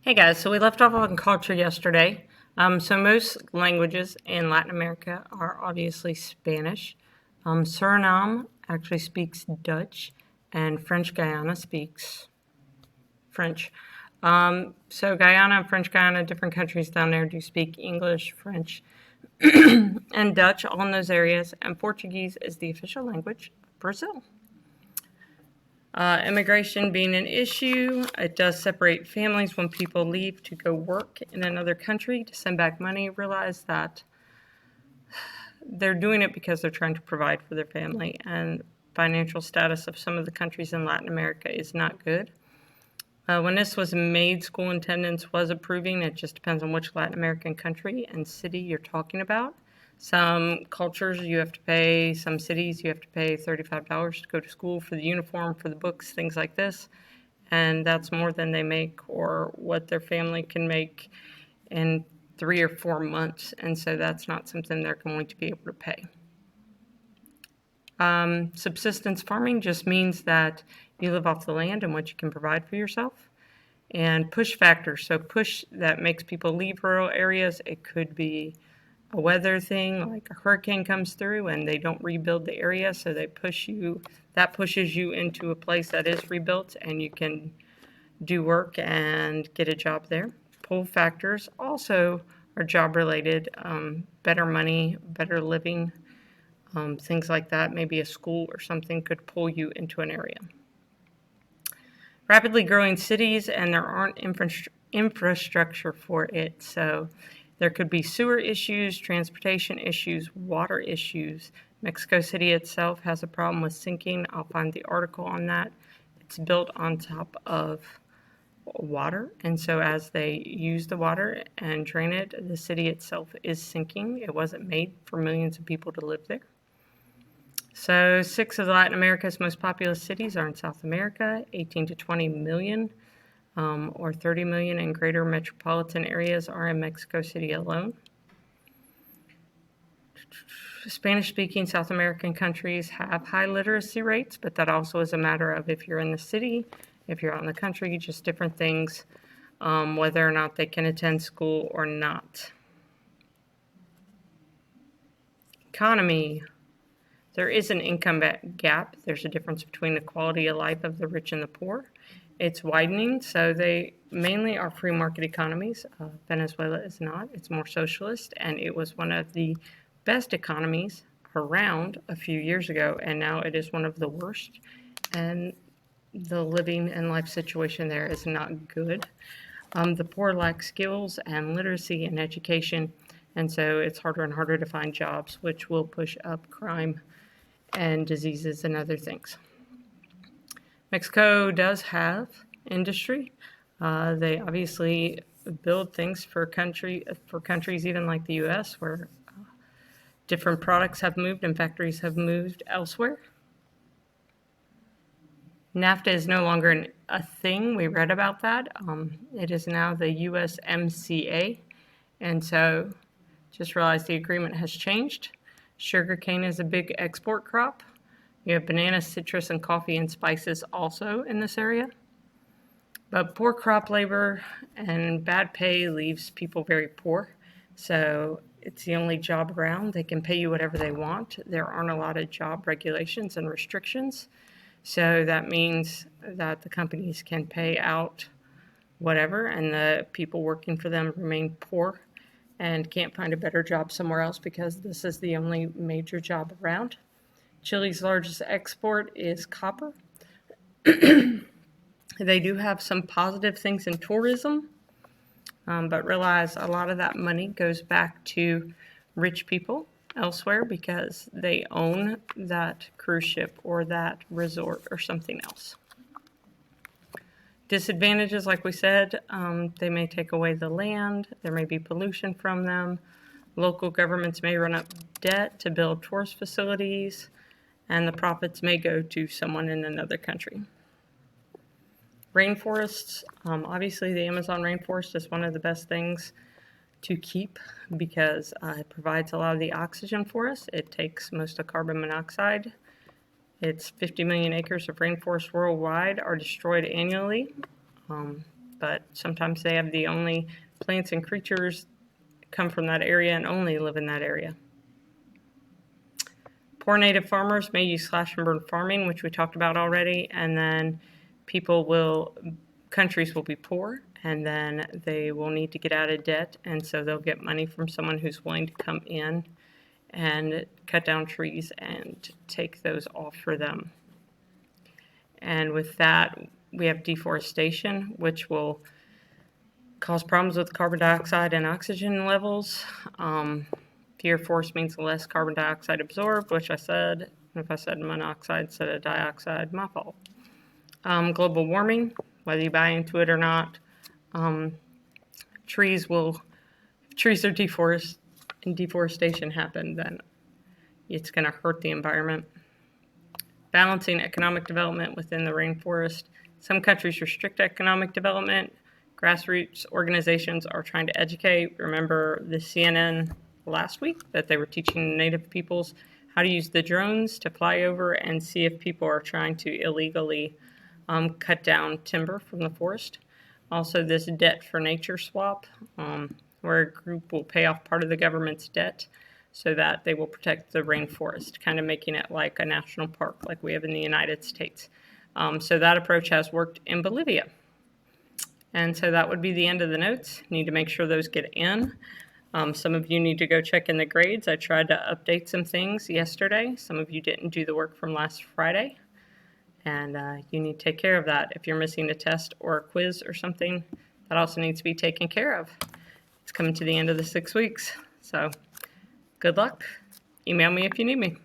Hey guys, so we left off on culture yesterday. So most languages in Latin America are obviously Spanish. Suriname actually speaks Dutch, and French Guiana speaks French. So Guyana and French Guiana, different countries down there do speak English, French, and Dutch, all in those areas. And Portuguese is the official language of Brazil. Immigration being an issue, it does separate families when people leave to go work in another country to send back money. Realize that they're doing it because they're trying to provide for their family, and financial status of some of the countries in Latin America is not good. When this was made, school attendance was approving. It just depends on which Latin American country and city you're talking about. Some cultures you have to pay, some cities you have to pay $35 to go to school for the uniform, for the books, things like this. And that's more than they make or what their family can make in 3 or 4 months. And so that's not something they're going to be able to pay. Subsistence farming just means that you live off the land and what you can provide for yourself. And push factors, so push that makes people leave rural areas. It could be a weather thing, like a hurricane comes through and they don't rebuild the area, so that pushes you into a place that is rebuilt and you can do work and get a job there. Pull factors also are job related, better money, better living, things like that. Maybe a school or something could pull you into an area. Rapidly growing cities, and there aren't infrastructure for it, so there could be sewer issues, transportation issues, water issues. Mexico City itself has a problem with sinking. I'll find the article on that. It's built on top of water, and so as they use the water and drain it, the city itself is sinking. It wasn't made for millions of people to live there. So 6 of Latin America's most populous cities are in South America, 18 to 20 million, or 30 million in greater metropolitan areas are in Mexico City alone. Spanish-speaking South American countries have high literacy rates, but that also is a matter of if you're in the city, if you're out in the country, just different things, whether or not they can attend school or not. Economy. There is an income gap. There's a difference between the quality of life of the rich and the poor. It's widening, so they mainly are free market economies. Venezuela is not. It's more socialist, and it was one of the best economies around a few years ago, and now it is one of the worst, and the living and life situation there is not good. The poor lack skills and literacy and education, and so it's harder and harder to find jobs, which will push up crime and diseases and other things. Mexico does have industry. They obviously build things for countries even like the U.S., where different products have moved and factories have moved elsewhere. NAFTA is no longer a thing. We read about that. It is now the USMCA, and so just realize the agreement has changed. Sugarcane is a big export crop. You have banana, citrus, and coffee and spices also in this area. But poor crop labor and bad pay leaves people very poor. So it's the only job around. They can pay you whatever they want. There aren't a lot of job regulations and restrictions. So that means that the companies can pay out whatever, and the people working for them remain poor and can't find a better job somewhere else because this is the only major job around. Chile's largest export is copper. They do have some positive things in tourism, but realize a lot of that money goes back to rich people elsewhere because they own that cruise ship or that resort or something else. Disadvantages, like we said, they may take away the land, there may be pollution from them, local governments may run up debt to build tourist facilities, and the profits may go to someone in another country. Rainforests, obviously the Amazon rainforest is one of the best things to keep because it provides a lot of the oxygen for us. It takes most of carbon monoxide. It's 50 million acres of rainforest worldwide are destroyed annually. but sometimes they have the only plants and creatures come from that area and only live in that area. Poor native farmers may use slash and burn farming, which we talked about already, and then countries will be poor, and then they will need to get out of debt, and so they'll get money from someone who's willing to come in and cut down trees and take those off for them. And with that, we have deforestation, which will cause problems with carbon dioxide and oxygen levels. Fewer forest means less carbon dioxide absorbed, which I said. If I said monoxide instead of dioxide, my fault. Global warming, whether you buy into it or not, if trees are deforested and deforestation happen, then it's going to hurt the environment. Balancing economic development within the rainforest. Some countries restrict economic development. Grassroots organizations are trying to educate. Remember the CNN last week that they were teaching native peoples how to use the drones to fly over and see if people are trying to illegally cut down timber from the forest. Also, this debt for nature swap, where a group will pay off part of the government's debt so that they will protect the rainforest, kind of making it like a national park like we have in the United States. So that approach has worked in Bolivia. And so that would be the end of the notes. Need to make sure those get in. Some of you need to go check in the grades. I tried to update some things yesterday. Some of you didn't do the work from last Friday. And you need to take care of that. If you're missing a test or a quiz or something, that also needs to be taken care of. It's coming to the end of the 6 weeks. So good luck. Email me if you need me.